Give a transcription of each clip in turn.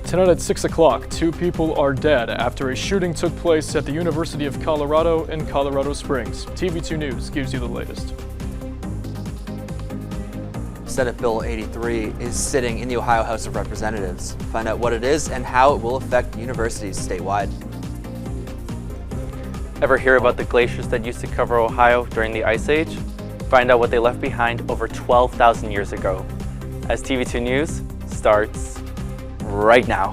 Tonight at 6 o'clock, 2 people are dead after a shooting took place at the University of Colorado in Colorado Springs. TV2 News gives you the latest. Senate Bill 83 is sitting in the Ohio House of Representatives. Find out what it is and how it will affect universities statewide. Ever hear about the glaciers that used to cover Ohio during the Ice Age? Find out what they left behind over 12,000 years ago. As TV2 News starts right now.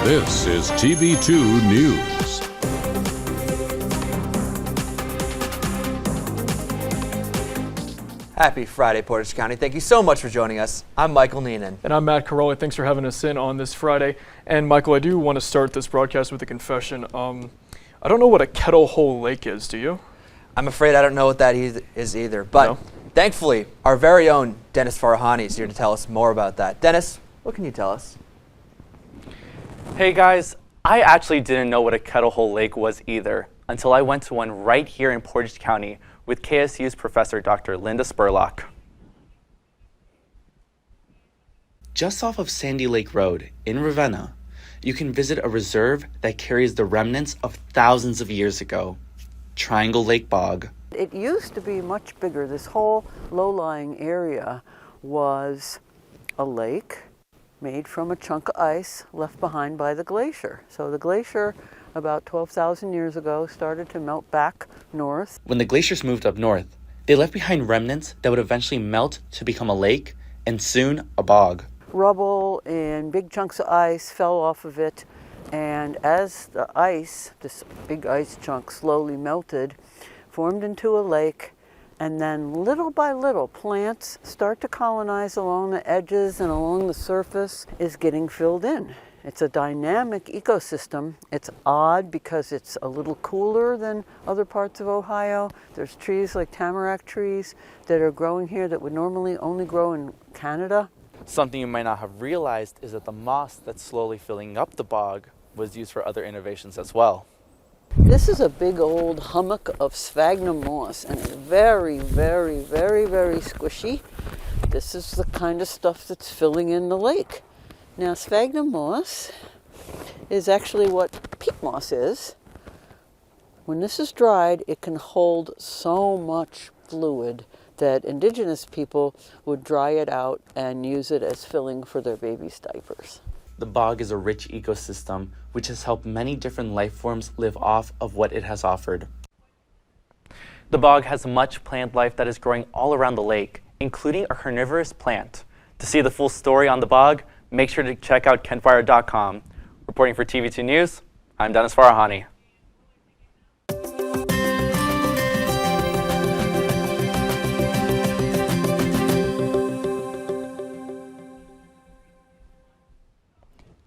This is TV2 News. Happy Friday, Portage County. Thank you so much for joining us. I'm Michael Neenan. And I'm Matt Caroli. Thanks for having us in on this Friday. And Michael, I do want to start this broadcast with a confession. I don't know what a kettle hole lake is, do you? I'm afraid I don't know what that is either, but No? Thankfully, our very own Dennis Farahani is here to tell us more about that. Dennis, what can you tell us? Hey guys, I actually didn't know what a kettle hole lake was either until I went to one right here in Portage County with KSU's Professor Dr. Linda Spurlock. Just off of Sandy Lake Road in Ravenna, you can visit a reserve that carries the remnants of thousands of years ago, Triangle Lake Bog. It used to be much bigger. This whole low-lying area was a lake made from a chunk of ice left behind by the glacier. So the glacier, about 12,000 years ago, started to melt back north. When the glaciers moved up north, they left behind remnants that would eventually melt to become a lake and soon a bog. Rubble and big chunks of ice fell off of it, and as the ice, this big ice chunk, slowly melted, formed into a lake, and then little by little plants start to colonize along the edges and along the surface is getting filled in. It's a dynamic ecosystem. It's odd because it's a little cooler than other parts of Ohio. There's trees like tamarack trees that are growing here that would normally only grow in Canada. Something you might not have realized is that the moss that's slowly filling up the bog was used for other innovations as well. This is a big old hummock of sphagnum moss, and it's very, very, very, very squishy. This is the kind of stuff that's filling in the lake. Now, sphagnum moss is actually what peat moss is. When this is dried, it can hold so much fluid that indigenous people would dry it out and use it as filling for their babies' diapers. The bog is a rich ecosystem which has helped many different life forms live off of what it has offered. The bog has much plant life that is growing all around the lake, including a carnivorous plant. To see the full story on the bog, make sure to check out kentfire.com. Reporting for TV2 News, I'm Dennis Farahani.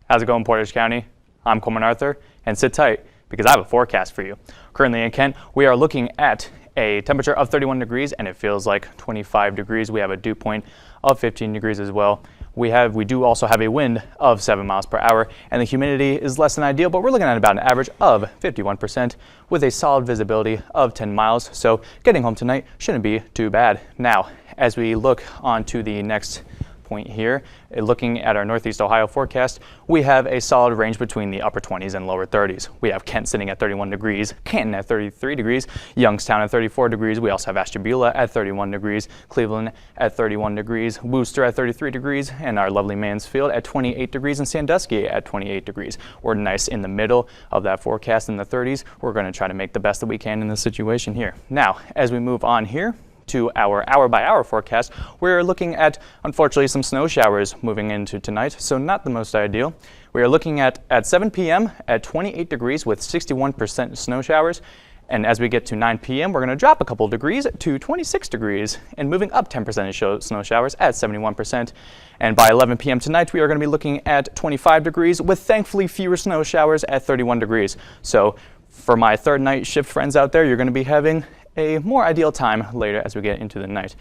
How's it going, Portage County? I'm Cohlman Arthur, and sit tight because I have a forecast for you. Currently in Kent, we are looking at a temperature of 31 degrees and it feels like 25 degrees. We have a dew point of 15 degrees as well. We do also have a wind of 7 miles per hour, and the humidity is less than ideal, but we're looking at about an average of 51% with a solid visibility of 10 miles. So getting home tonight shouldn't be too bad. Now, as we look on to the next point here, looking at our Northeast Ohio forecast, we have a solid range between the upper 20s and lower 30s. We have Kent sitting at 31 degrees, Canton at 33 degrees, Youngstown at 34 degrees. We also have Ashtabula at 31 degrees, Cleveland at 31 degrees, Worcester at 33 degrees, and our lovely Mansfield at 28 degrees, and Sandusky at 28 degrees. We're nice in the middle of that forecast in the 30s. We're going to try to make the best that we can in this situation here. Now, as we move on here to our hour-by-hour forecast, we're looking at, unfortunately, some snow showers moving into tonight, so not the most ideal. We are looking at 7 p.m. at 28 degrees with 61% snow showers, and as we get to 9 p.m., we're going to drop a couple degrees to 26 degrees, and moving up 10% snow showers at 71%. And by 11 p.m. tonight, we are going to be looking at 25 degrees with thankfully fewer snow showers at 31 degrees. So for my third night shift friends out there, you're going to be having a more ideal time later as we get into the night.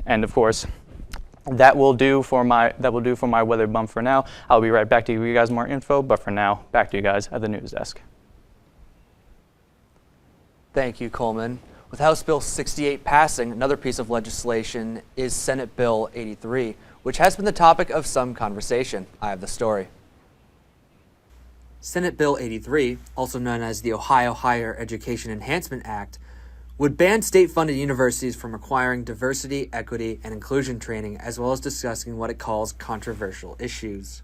And of course, that will do for my weather bump for now. I'll be right back to give you guys more info, but for now, back to you guys at the news desk. Thank you, Cohlman. With House Bill 68 passing, another piece of legislation is Senate Bill 83, which has been the topic of some conversation. I have the story. Senate Bill 83, also known as the Ohio Higher Education Enhancement Act, would ban state-funded universities from requiring diversity, equity, and inclusion training, as well as discussing what it calls controversial issues.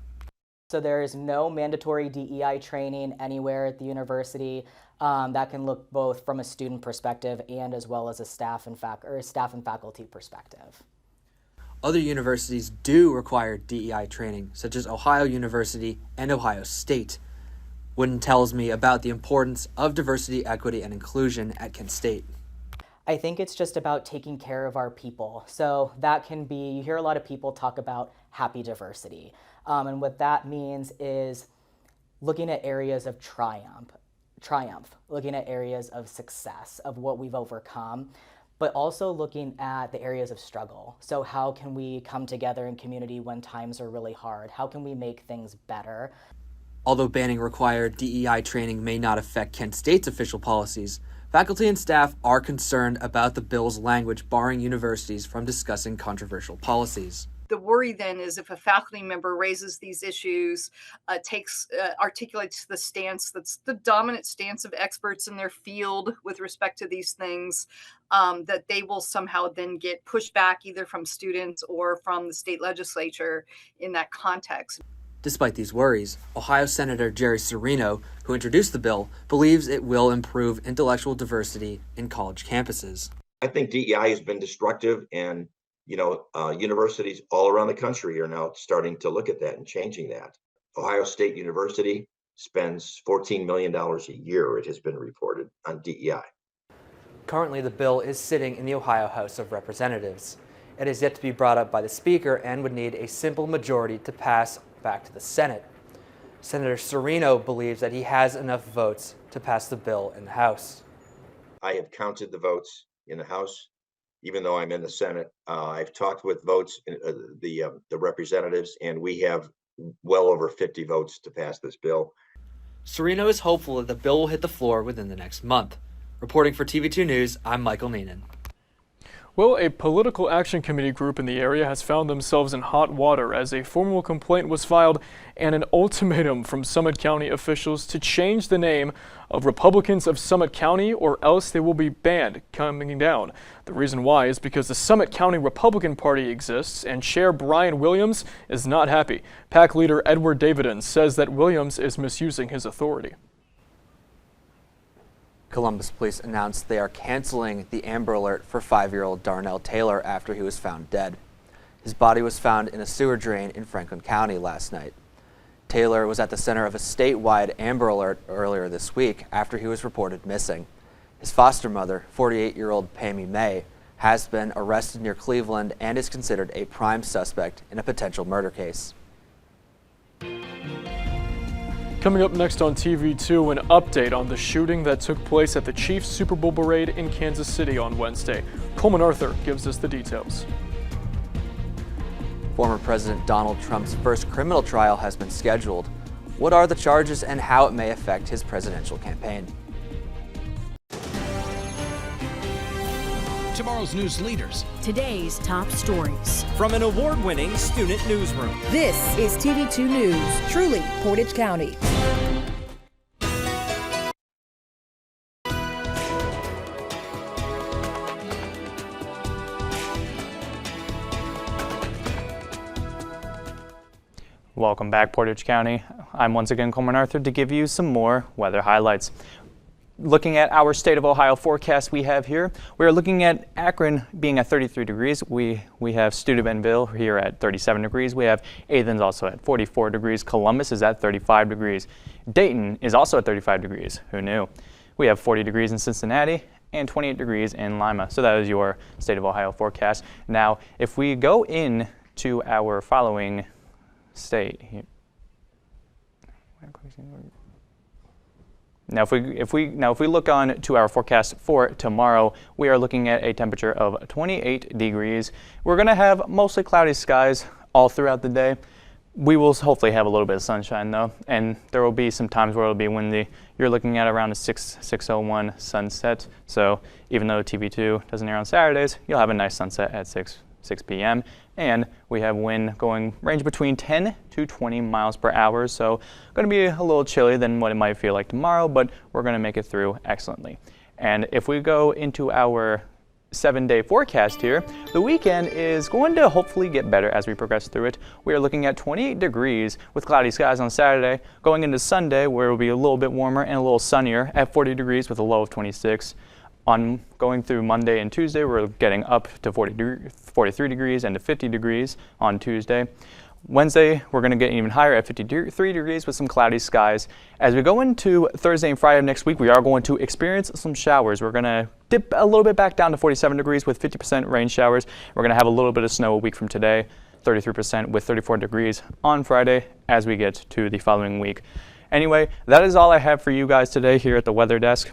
So there is no mandatory DEI training anywhere at the university. That can look both from a student perspective and as well as a staff and faculty perspective. Other universities do require DEI training, such as Ohio University and Ohio State. Wooden tells me about the importance of diversity, equity, and inclusion at Kent State. I think it's just about taking care of our people. So that can be, you hear a lot of people talk about happy diversity. And what that means is looking at areas of triumph, looking at areas of success, of what we've overcome, but also looking at the areas of struggle. So how can we come together in community when times are really hard? How can we make things better? Although banning required DEI training may not affect Kent State's official policies, faculty and staff are concerned about the bill's language barring universities from discussing controversial policies. The worry then is if a faculty member raises these issues, articulates the stance that's the dominant stance of experts in their field with respect to these things, that they will somehow then get pushed back either from students or from the state legislature in that context. Despite these worries, Ohio Senator Jerry Serino, who introduced the bill, believes it will improve intellectual diversity in college campuses. I think DEI has been destructive, and universities all around the country are now starting to look at that and changing that. Ohio State University spends $14 million a year, it has been reported, on DEI. Currently, the bill is sitting in the Ohio House of Representatives. It is yet to be brought up by the Speaker and would need a simple majority to pass back to the Senate. Senator Serino believes that he has enough votes to pass the bill in the House. I have counted the votes in the House, even though I'm in the Senate. I've talked with votes, the representatives, and we have well over 50 votes to pass this bill. Serino is hopeful that the bill will hit the floor within the next month. Reporting for TV2 News, I'm Michael Neenan. Well, a political action committee group in the area has found themselves in hot water as a formal complaint was filed and an ultimatum from Summit County officials to change the name of Republicans of Summit County or else they will be banned coming down. The reason why is because the Summit County Republican Party exists and Chair Brian Williams is not happy. PAC leader Edward Davidson says that Williams is misusing his authority. Columbus police announced they are canceling the Amber Alert for 5-year-old Darnell Taylor after he was found dead. His body was found in a sewer drain in Franklin County last night. Taylor was at the center of a statewide Amber Alert earlier this week after he was reported missing. His foster mother, 48-year-old Pammy May, has been arrested near Cleveland and is considered a prime suspect in a potential murder case. Coming up next on TV2, an update on the shooting that took place at the Chiefs Super Bowl parade in Kansas City on Wednesday. Cohlman Arthur gives us the details. Former President Donald Trump's first criminal trial has been scheduled. What are the charges and how it may affect his presidential campaign? Tomorrow's news leaders. Today's top stories. From an award-winning student newsroom. This is TV2 News, truly Portage County. Welcome back, Portage County. I'm once again Cohlman Arthur to give you some more weather highlights. Looking at our state of Ohio forecast we have here, we are looking at Akron being at 33 degrees. We have Steubenville here at 37 degrees. We have Athens also at 44 degrees. Columbus is at 35 degrees. Dayton is also at 35 degrees. Who knew? We have 40 degrees in Cincinnati and 28 degrees in Lima. So that is your state of Ohio forecast. Now, if we go in to our following state here. Now, if we look on to our forecast for tomorrow, we are looking at a temperature of 28 degrees. We're going to have mostly cloudy skies all throughout the day. We will hopefully have a little bit of sunshine though, and there will be some times where it'll be windy. You're looking at around a 6:01 sunset, so even though TV2 doesn't air on Saturdays, you'll have a nice sunset at 6 p.m. And we have wind going range between 10 to 20 miles per hour, so going to be a little chilly than what it might feel like tomorrow, but we're going to make it through excellently. And if we go into our 7-day forecast here, the weekend is going to hopefully get better as we progress through it. We are looking at 28 degrees with cloudy skies on Saturday, going into Sunday where it will be a little bit warmer and a little sunnier at 40 degrees with a low of 26. On going through Monday and Tuesday, we're getting up to 43 degrees and to 50 degrees on Tuesday. Wednesday, we're going to get even higher at 53 degrees with some cloudy skies. As we go into Thursday and Friday of next week, we are going to experience some showers. We're going to dip a little bit back down to 47 degrees with 50% rain showers. We're going to have a little bit of snow a week from today, 33% with 34 degrees on Friday as we get to the following week. Anyway, that is all I have for you guys today here at the Weather Desk.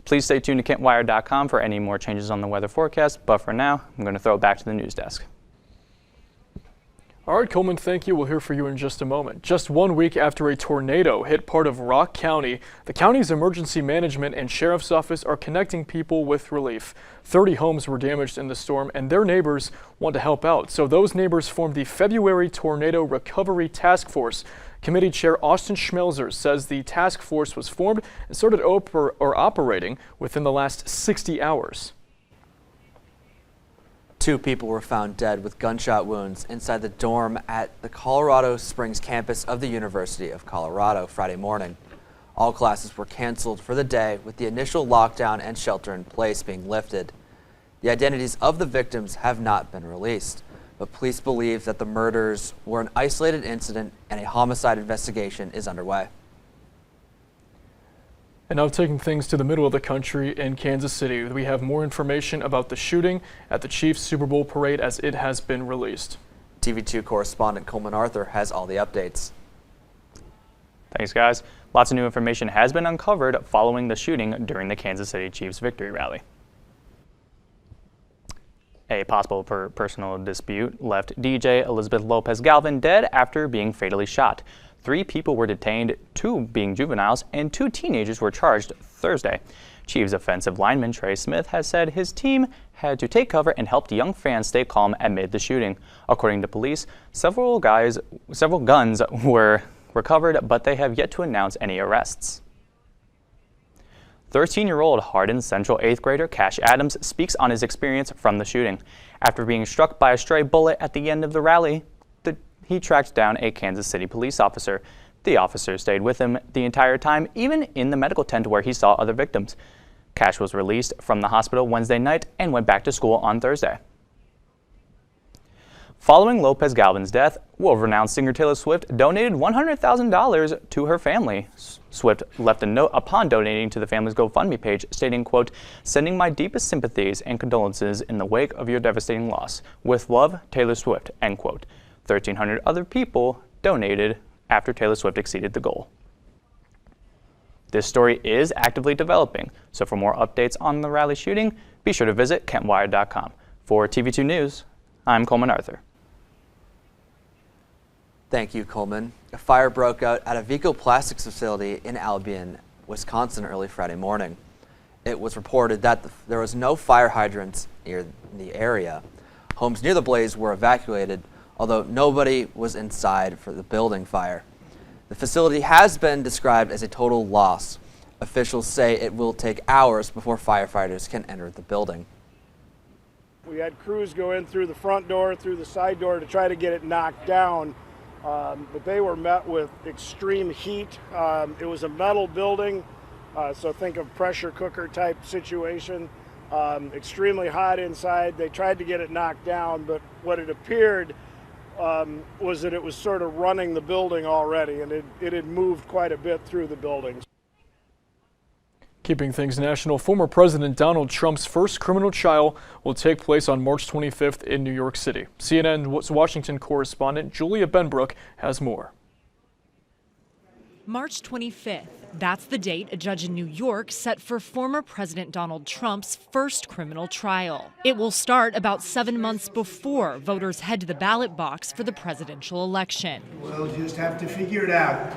Please stay tuned to KentWire.com for any more changes on the weather forecast, but for now, I'm going to throw it back to the news desk. All right, Coleman, thank you. We'll hear from you in just a moment. Just 1 week after a tornado hit part of Rock County, the county's emergency management and sheriff's office are connecting people with relief. 30 homes were damaged in the storm, and their neighbors want to help out. So those neighbors formed the February Tornado Recovery Task Force. Committee Chair Austin Schmelzer says the task force was formed and started operating within the last 60 hours. 2 people were found dead with gunshot wounds inside the dorm at the Colorado Springs campus of the University of Colorado Friday morning. All classes were canceled for the day, with the initial lockdown and shelter in place being lifted. The identities of the victims have not been released, but police believe that the murders were an isolated incident and a homicide investigation is underway. And now taking things to the middle of the country in Kansas City, we have more information about the shooting at the Chiefs Super Bowl parade as it has been released. TV2 correspondent Cohlman Arthur has all the updates. Thanks, guys. Lots of new information has been uncovered following the shooting during the Kansas City Chiefs victory rally. A possible personal dispute left DJ Elizabeth Lopez Galvin dead after being fatally shot. 3 people were detained, 2 being juveniles, and 2 teenagers were charged Thursday. Chiefs offensive lineman Trey Smith has said his team had to take cover and helped young fans stay calm amid the shooting. According to police, several guns were recovered, but they have yet to announce any arrests. 13-year-old Hardin Central 8th grader Cash Adams speaks on his experience from the shooting. After being struck by a stray bullet at the end of the rally, he tracked down a Kansas City police officer. The officer stayed with him the entire time, even in the medical tent where he saw other victims. Cash was released from the hospital Wednesday night and went back to school on Thursday. Following Lopez Galvin's death, world-renowned singer Taylor Swift donated $100,000 to her family. Swift left a note upon donating to the family's GoFundMe page, stating, quote, "Sending my deepest sympathies and condolences in the wake of your devastating loss. With love, Taylor Swift," end quote. 1,300 other people donated after Taylor Swift exceeded the goal. This story is actively developing, so for more updates on the rally shooting, be sure to visit KentWire.com. For TV2 News, I'm Cohlman Arthur. Thank you, Coleman. A fire broke out at a Vico Plastics facility in Albion, Wisconsin early Friday morning. It was reported that there was no fire hydrants near the area. Homes near the blaze were evacuated, although nobody was inside for the building fire. The facility has been described as a total loss. Officials say it will take hours before firefighters can enter the building. We had crews go in through the front door, through the side door to try to get it knocked down, but they were met with extreme heat. It was a metal building, so think of pressure cooker type situation. Extremely hot inside. They tried to get it knocked down, but what it appeared was that it was sort of running the building already, and it had moved quite a bit through the building. Keeping things national, former President Donald Trump's first criminal trial will take place on March 25th in New York City. CNN Washington correspondent Julia Benbrook has more. March 25th. That's the date a judge in New York set for former President Donald Trump's first criminal trial. It will start about 7 months before voters head to the ballot box for the presidential election. We'll just have to figure it out.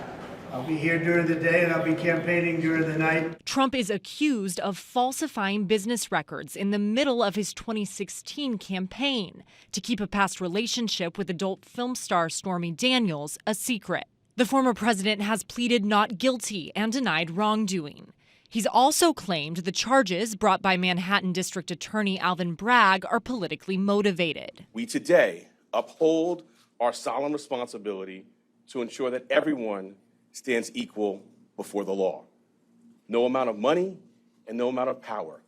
I'll be here during the day and I'll be campaigning during the night. Trump is accused of falsifying business records in the middle of his 2016 campaign to keep a past relationship with adult film star Stormy Daniels a secret. The former president has pleaded not guilty and denied wrongdoing. He's also claimed the charges brought by Manhattan District Attorney Alvin Bragg are politically motivated. We today uphold our solemn responsibility to ensure that everyone stands equal before the law. No amount of money and no amount of power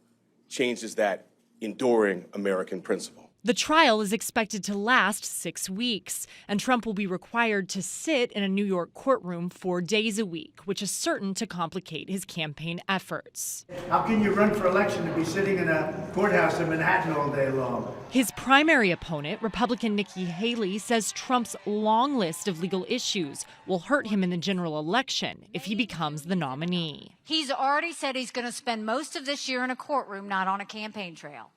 changes that enduring American principle. The trial is expected to last 6 weeks, and Trump will be required to sit in a New York courtroom 4 days a week, which is certain to complicate his campaign efforts. How can you run for election and be sitting in a courthouse in Manhattan all day long? His primary opponent, Republican Nikki Haley, says Trump's long list of legal issues will hurt him in the general election if he becomes the nominee. He's already said he's going to spend most of this year in a courtroom, not on a campaign trail.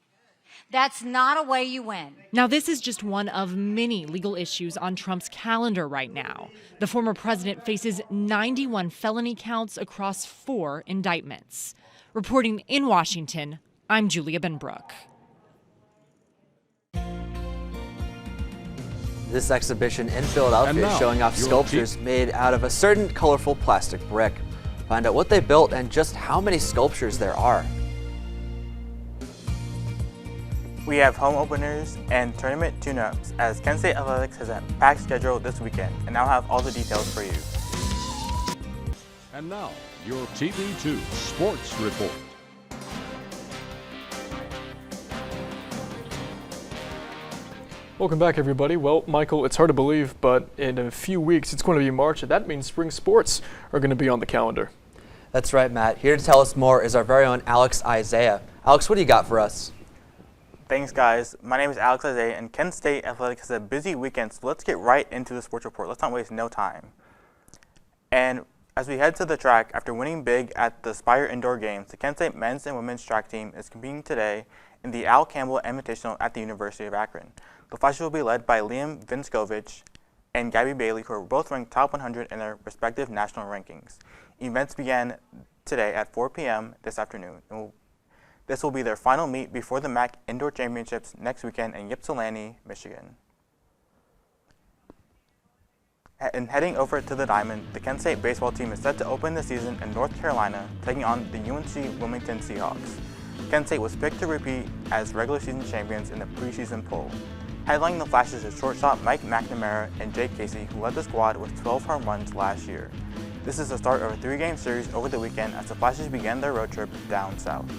That's not a way you win. Now, this is just one of many legal issues on Trump's calendar right now. The former president faces 91 felony counts across 4 indictments. Reporting in Washington, I'm Julia Benbrook. This exhibition in Philadelphia is showing off sculptures made out of a certain colorful plastic brick. Find out what they built and just how many sculptures there are. We have home openers and tournament tune-ups as Kent State Athletics has a packed schedule this weekend, and I'll have all the details for you. And now, your TV2 Sports Report. Welcome back, everybody. Well, Michael, it's hard to believe, but in a few weeks it's going to be March, and that means spring sports are going to be on the calendar. That's right, Matt. Here to tell us more is our very own Alex Isaiah. Alex, what do you got for us? Thanks, guys. My name is Alex Isaiah, and Kent State Athletics has a busy weekend, so let's get right into the sports report. Let's not waste no time. And as we head to the track, after winning big at the Spire Indoor Games, the Kent State men's and women's track team is competing today in the Al Campbell Invitational at the University of Akron. The Flashes will be led by Liam Vinskovich and Gabby Bailey, who are both ranked top 100 in their respective national rankings. Events began today at 4 p.m. this afternoon. This will be their final meet before the MAC Indoor Championships next weekend in Ypsilanti, Michigan. And heading over to the Diamond, the Kent State baseball team is set to open the season in North Carolina, taking on the UNC Wilmington Seahawks. Kent State was picked to repeat as regular season champions in the preseason poll. Headlining the Flashes is shortstop Mike McNamara and Jake Casey, who led the squad with 12 home runs last year. This is the start of a 3-game series over the weekend as the Flashes began their road trip down south.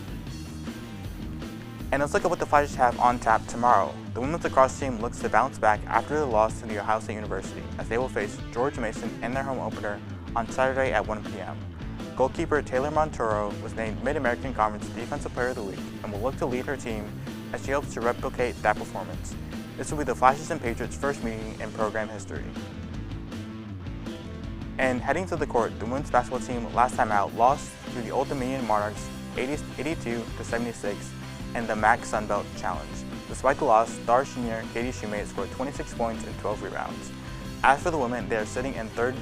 And let's look at what the Flashes have on tap tomorrow. The women's lacrosse team looks to bounce back after the loss to the Ohio State University, as they will face George Mason in their home opener on Saturday at 1 p.m. Goalkeeper Taylor Montoro was named Mid-American Conference Defensive Player of the Week and will look to lead her team as she hopes to replicate that performance. This will be the Flashes and Patriots' first meeting in program history. And heading to the court, the women's basketball team last time out lost to the Old Dominion Monarchs 82-76 in the MAC Sun Belt Challenge. Despite the loss, star senior Katie Shoemate scored 26 points and 12 rebounds. As for the women, they are sitting in third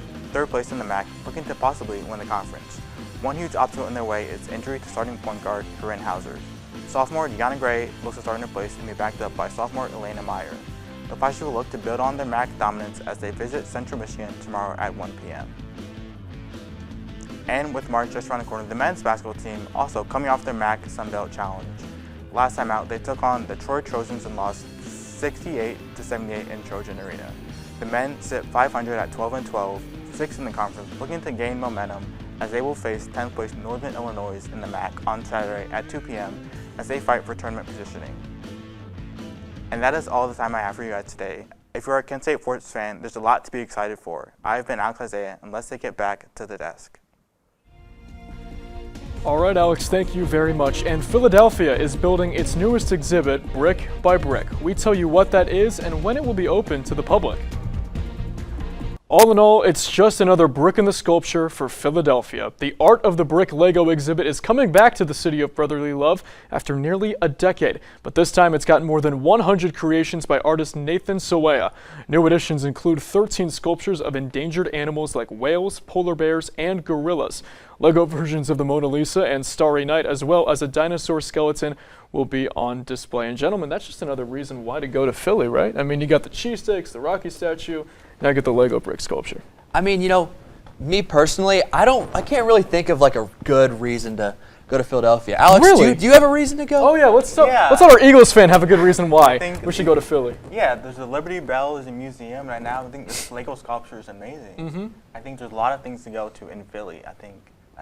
place in the MAC, looking to possibly win the conference. One huge obstacle in their way is injury to starting point guard Corinne Hauser. Sophomore Deanna Gray looks to start in her place and be backed up by sophomore Elena Meyer. The Flashes will look to build on their MAC dominance as they visit Central Michigan tomorrow at 1 p.m. And with March just around the corner, the men's basketball team also coming off their MAC Sun Belt Challenge. Last time out, they took on the Troy Trojans and lost 68-78 in Trojan Arena. The men sit 500 at 12-12, 6th in the conference, looking to gain momentum as they will face 10th place Northern Illinois in the MAC on Saturday at 2 p.m. as they fight for tournament positioning. And that is all the time I have for you guys today. If you're a Kent State sports fan, there's a lot to be excited for. I've been Alex Isaiah, and let's take it back to the desk. All right, Alex, thank you very much. And Philadelphia is building its newest exhibit, Brick by Brick. We tell you what that is and when it will be open to the public. All in all, it's just another brick in the sculpture for Philadelphia. The Art of the Brick Lego exhibit is coming back to the city of brotherly love after nearly a decade, but this time it's got more than 100 creations by artist Nathan Sawaya. New additions include 13 sculptures of endangered animals like whales, polar bears, and gorillas. Lego versions of the Mona Lisa and Starry Night, as well as a dinosaur skeleton, will be on display. And gentlemen, that's just another reason why to go to Philly, right? I mean, you got the cheesesteaks, the Rocky statue, now get the Lego brick sculpture. I mean, you know, me personally, I can't really think of like a good reason to go to Philadelphia. Alex, Really? do you have a reason to go? Oh yeah, let's let our Eagles fan have a good reason why we should go to Philly. Yeah, there's the Liberty Bell is a museum right now. I think this Lego sculpture is amazing. I think there's a lot of things to go to in Philly. I think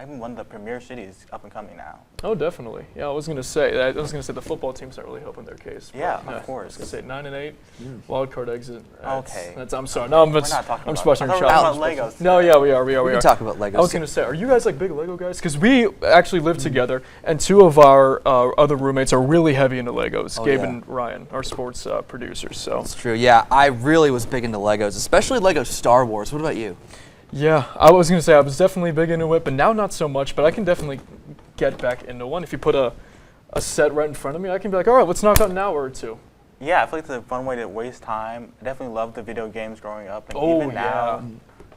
even one of the premier cities up and coming now. Oh, definitely. Yeah, I was gonna say the football team's not really helping their case. Yeah, But, of course. I was gonna say 9-8, wild card exit. Okay. I'm sorry. No, We're not talking I'm about- splashing I thought we shot. were talking about Legos No, today. yeah, we are. We can talk about Legos. I was gonna say, are you guys like big Lego guys? Because we actually live together, and two of our other roommates are really heavy into Legos. Oh, Gabe yeah. and Ryan, our sports producers. So. It's true. Yeah, I really was big into Legos, especially Lego Star Wars. What about you? Yeah, I was gonna say I was definitely big into it, but now not so much. But I can definitely get back into one. If you put a set right in front of me, I can be like, all right, let's knock out an hour or two. Yeah, I feel like it's a fun way to waste time. I definitely loved the video games growing up. And Oh, even now,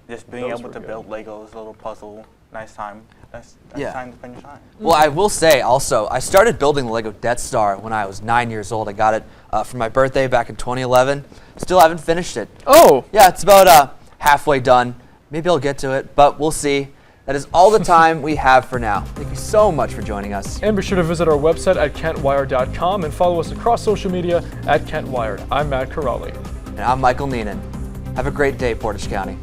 yeah. just being Those able were to good. build Legos, a little puzzle, nice time. Nice Yeah. time to spend your time. Well, I will say also, I started building the Lego Death Star when I was 9 years old. I got it for my birthday back in 2011. Still haven't finished it. Oh! Yeah, it's about halfway done. Maybe I'll get to it, but we'll see. That is all the time we have for now. Thank you so much for joining us. And be sure to visit our website at kentwire.com and follow us across social media at KentWired. I'm Matt Corrali. And I'm Michael Neenan. Have a great day, Portage County.